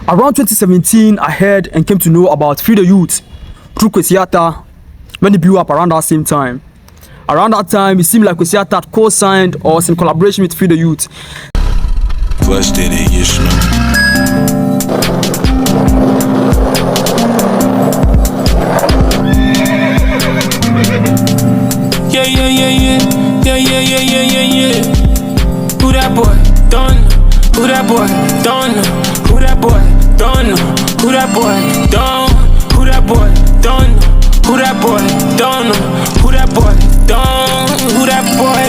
Around 2017, I heard and came to know about Free the Youth through Kwesiata when it blew up around that same time. Around that time, it seemed like Kwesiata had co-signed or was in collaboration with Free the Youth. Yeah. Who that boy? Don't know. Who that boy? Don't know. Who that boy? Don't know. Who that boy? Don't. Who that boy? Don't know. Who that boy? Don't know. Who that boy? Don't. Who that boy?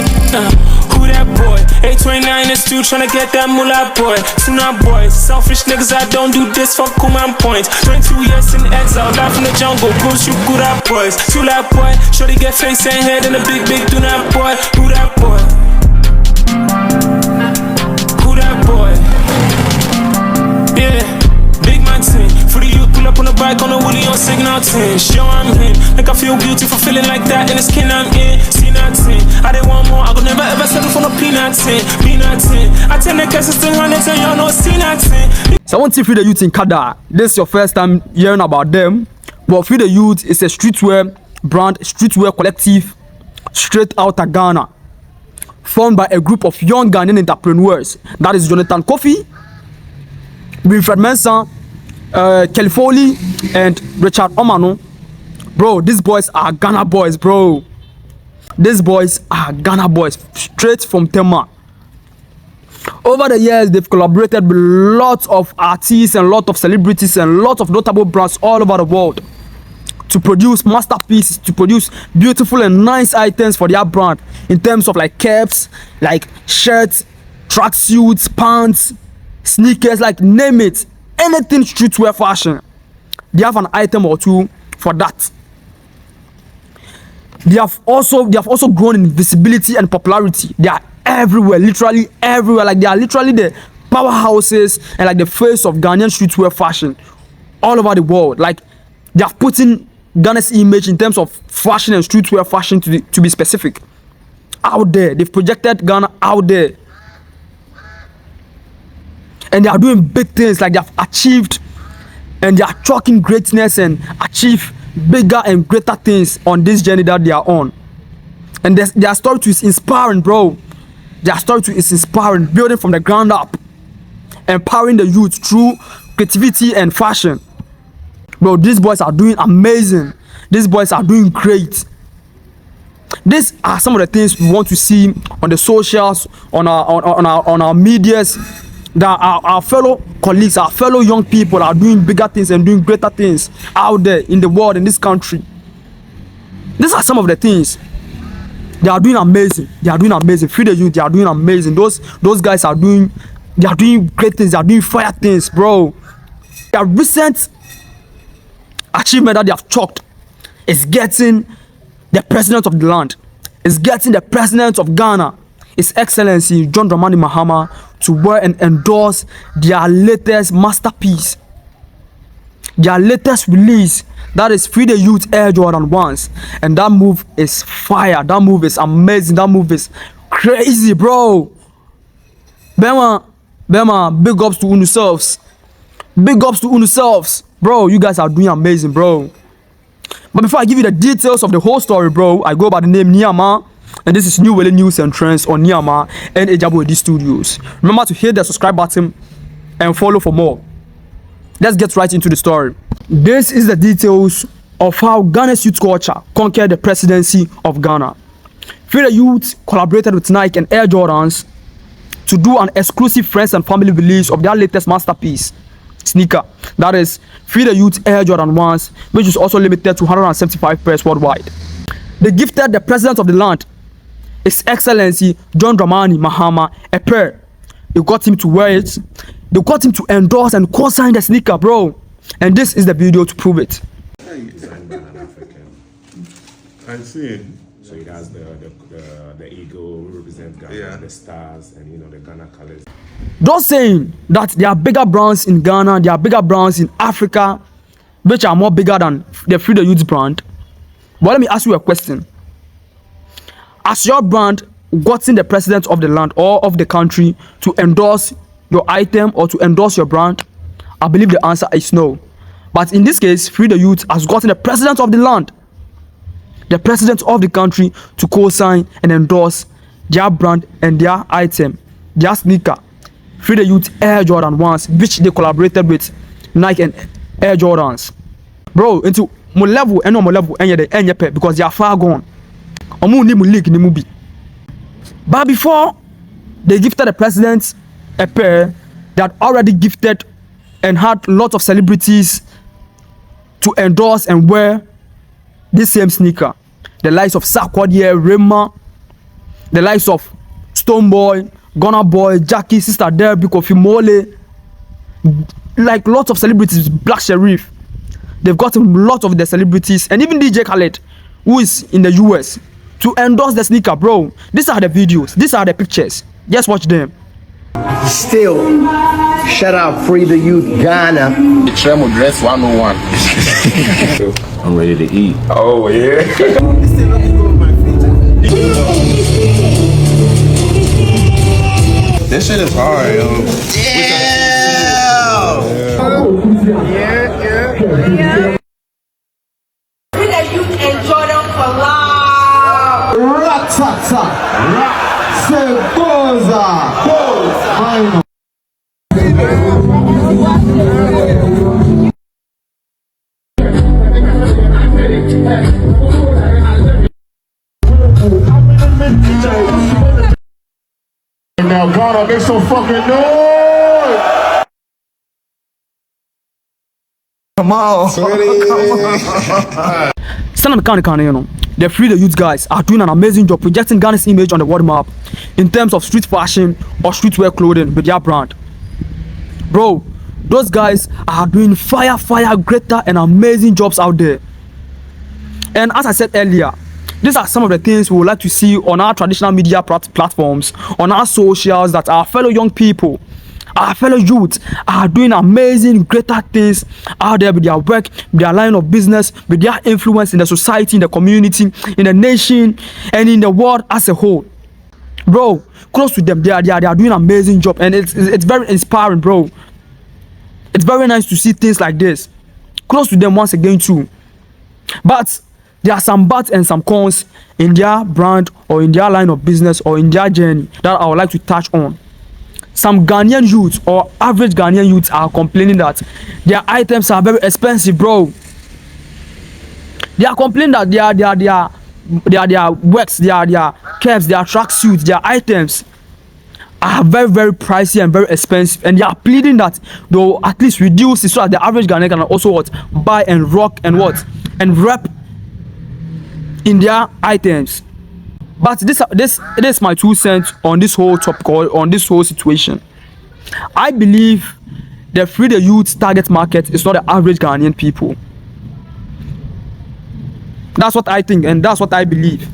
Who that boy? 829 is still tryna get that mullah boy. Tuna boys, selfish niggas. I don't do this for Kuman points. 22 years in exile, life in the jungle. Go shoot good that boys. Tula boy, shorty get face and head in a big do that boy. Who that boy? Who that boy? Yeah, big man team. For the youth, pull up on the bike on the woolly on signal 10. Show I'm in. Like I feel beautiful feeling like that in the skin I'm in. See nothing. I didn't want more. I could never ever settle for no peanuts. I tell the cases to run it and y'all know see nothing. So I want to Free the Youth in Kada. This is your first time hearing about them. But Free the Youth is a streetwear brand, streetwear collective straight out of Ghana, formed by a group of young Ghanaian entrepreneurs. That is Jonathan Kofi, Wilfred Mensah, Kelly Foley, and Richard Omano. Bro, these boys are Ghana boys, bro. These boys are Ghana boys, straight from Tema. Over the years, they've collaborated with lots of artists and lots of celebrities and lots of notable brands all over the world to produce masterpieces, to produce beautiful and nice items for their brand in terms of like caps, like shirts, tracksuits, pants, sneakers, like name it. Anything streetwear fashion, they have an item or two for that. They have also grown in visibility and popularity. They are everywhere, literally everywhere. Like they are literally the powerhouses and like the face of Ghanaian streetwear fashion all over the world. Like they have put in Ghana's image in terms of fashion and streetwear fashion to be specific out there. They've projected Ghana out there. And they are doing big things, like they have achieved and they are chalking greatness and achieve bigger and greater things on this journey that they are on. And their story is inspiring, bro. Their story is inspiring, building from the ground up, empowering the youth through creativity and fashion. Bro, these boys are doing amazing. These boys are doing great. These are some of the things we want to see on the socials, on our medias, that our fellow colleagues, our fellow young people are doing bigger things and doing greater things out there in the world, in this country. These are some of the things. They are doing amazing. They are doing amazing. Free the Youth, they are doing amazing. Those guys are doing, they are doing great things. They are doing fire things, bro. Their recent achievement that they have chalked is getting the president of the land, is getting the president of Ghana, His Excellency John Dramani Mahama, to wear and endorse their latest masterpiece, their latest release, that is Free the Youth Air Jordan 1s. And that move is fire. That move is amazing. That move is crazy, bro. Bema, big ups to yourselves. Big ups to yourselves. Bro, you guys are doing amazing, bro. But before I give you the details of the whole story, bro, I go by the name Niyama. And this is New Welle News and Trends on Niyama and AJ1 Studios. Remember to hit the subscribe button and follow for more. Let's get right into the story. This is the details of how Ghana's youth culture conquered the presidency of Ghana. Free the Youth collaborated with Nike and Air Jordans to do an exclusive friends and family release of their latest masterpiece, sneaker. That is Free the Youth Air Jordan 1s, which is also limited to 175 pairs worldwide. They gifted the president of the land, His Excellency John Dramani Mahama, a pair. They got him to wear it. They got him to endorse and co-sign the sneaker, bro. And this is the video to prove it. I see. So it has the eagle, represent Ghana, Yeah. the stars, and the Ghana colors. Those saying that there are bigger brands in Ghana, there are bigger brands in Africa, which are more bigger than the Free the Youth brand. But let me ask you a question. Has your brand gotten the president of the land or of the country to endorse your item or to endorse your brand? I believe the answer is no. But in this case, Free the Youth has gotten the president of the land, the president of the country, to co-sign and endorse their brand and their item, their sneaker, Free the Youth Air Jordan 1s, which they collaborated with Nike and Air Jordans. Bro, into mo level and no mo level and pay because they are far gone. Omu ni mo league ni mo bi. But before they gifted the president a pair, they had already gifted and had lots of celebrities to endorse and wear this same sneaker. The likes of Sarkodie, Rema, the likes of Stonebwoy, Gunna Boy, Jackie, Sister Derby, Kofi Mole, like lots of celebrities, Black Sherif. They've gotten lots of the celebrities, and even DJ Khaled, who is in the US, to endorse the sneaker, bro. These are the videos, these are the pictures. Just watch them. Still, shout out Free the Youth Ghana. The Tremor Dress 101. I'm ready to eat. Oh, yeah. This shit is hard, yo. Free the Youth and Jordan for life. Ratata. Seboza. Now, Ghana, make some fucking noise! Come on. Stand up, you know. The Free the Youth guys are doing an amazing job projecting Ghana's image on the world map in terms of street fashion or streetwear clothing with their brand. Bro, those guys are doing fire, greater and amazing jobs out there. And as I said earlier, these are some of the things we would like to see on our traditional media platforms, on our socials, that our fellow young people, our fellow youth are doing amazing, greater things out there with their work, with their line of business, with their influence in the society, in the community, in the nation, and in the world as a whole. Bro, close to them, they are doing an amazing job, and it's very inspiring, bro. It's very nice to see things like this. Close to them once again too. But there are some buts and some cons in their brand or in their line of business or in their journey that I would like to touch on. Some Ghanaian youths or average Ghanaian youths are complaining that their items are very expensive, bro. They are complaining that their works, their caps, their tracksuits, their items are very, very pricey and very expensive, and they are pleading that they'll at least reduce it so that the average Ghanaian can also buy and rock and rep in their items. But this is my 2 cents on this whole topic, on this whole situation. I believe the Free the Youth target market is not the average Ghanaian people. That's what I think, and that's what I believe.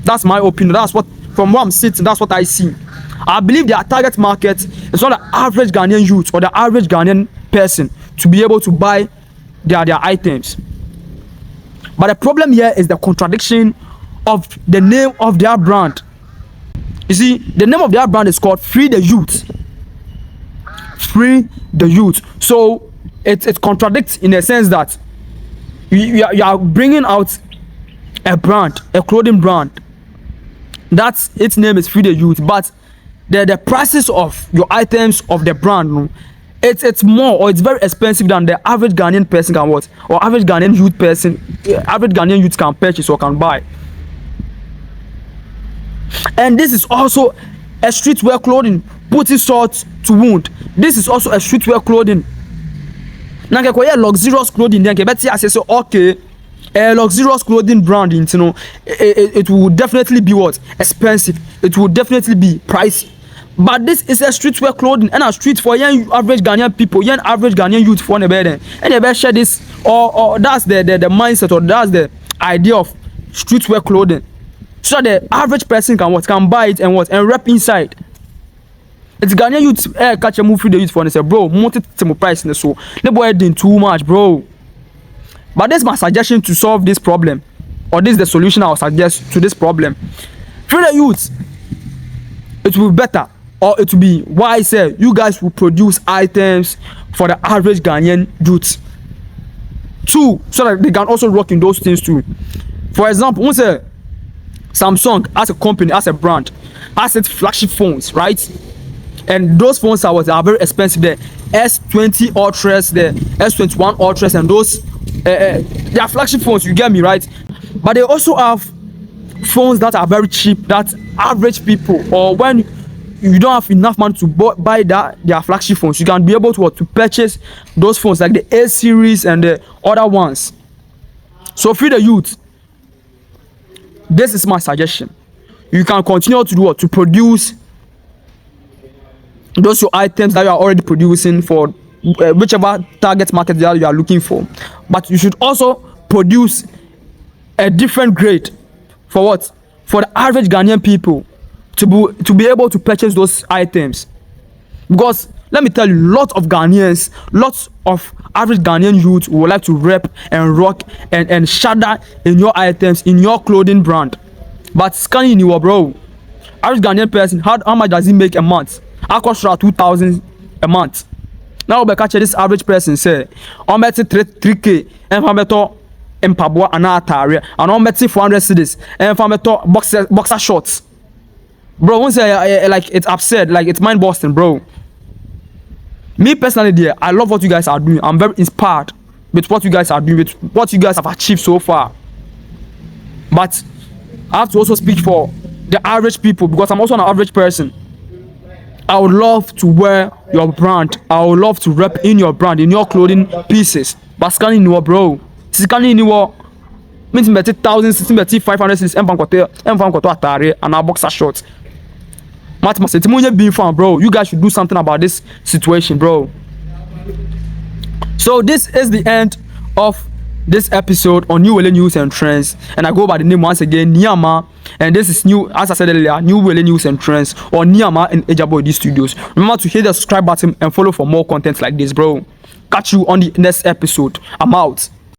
That's my opinion. That's what, from where I'm sitting, that's what I see. I believe their target market is not the average Ghanaian youth or the average Ghanaian person to be able to buy their items. But the problem here is the contradiction of the name of their brand. You see, the name of their brand is called Free the Youth. Free the Youth. So it contradicts in a sense that you are bringing out a brand, a clothing brand, that's its name is Free the Youth, but the prices of your items of the brand, it's more, or it's very expensive than the average Ghanaian person can what, or average Ghanaian youth person, average Ghanaian youth can purchase or can buy. And this is also a streetwear clothing, putting salt to wound. This is also a streetwear clothing. Now, luxurious clothing, then I say okay, a luxurious clothing brand, you know, it will definitely be what, expensive. It will definitely be pricey. But this is a streetwear clothing, and a street for young average Ghanaian people, young average Ghanaian youth for the better. And they better share this, or that's the mindset, or that's the idea of streetwear clothing. So the average person can buy it and rep inside. It's Ghanaian youth catch a move Free the Youth for and say, bro, multi price in the so. The boy doing too much, bro. But this is my suggestion to solve this problem, or this is the solution I will suggest to this problem. Free the Youth, it will be better, or it will be why I say you guys will produce items for the average Ghanaian youth too, so that they can also rock in those things too. For example, once Samsung as a company, as a brand, has its flagship phones, right? And those phones are very expensive. The S20 Ultras, the S21 Ultras, and those they are flagship phones. You get me, right? But they also have phones that are very cheap, that average people, or when you don't have enough money to buy their flagship phones, you can be able to purchase those phones like the A series and the other ones. So for the youth, this is my suggestion. You can continue to do what? To produce those your items that you are already producing for whichever target market that you are looking for. But you should also produce a different grade for what? For the average Ghanaian people to be able to purchase those items. Because let me tell you, lots of average Ghanaian youth would like to rep and rock and shudder in your items, in your clothing brand. But scanning you, bro, average Ghanaian person, how much does he make a month? I cost 2,000 a month. Now we catch this average person say, I'm betting 3K and I'm betting Mpabwa and Atari, and I'm betting 400 cedis and I'm betting boxer shorts. Bro, once like it's absurd, like it's mind busting, bro. Me personally, dear, I love what you guys are doing. I'm very inspired with what you guys are doing, with what you guys have achieved so far. But I have to also speak for the average people, because I'm also an average person. I would love to wear your brand. I would love to rep in your brand, in your clothing pieces. But scanning you, bro. Scanning you, means me 1,000, 500 cedis, and Atari and our boxer shorts. Bro, you guys should do something about this situation, bro. So this is the end of this episode on New Wele News and Trends, and I go by the name once again, Niyama, and this is new, as I said earlier, New Wele News and Trends, or Niyama in AJ1 Studios. Remember to hit the subscribe button and follow for more content like this, bro. Catch you on the next episode. I'm out.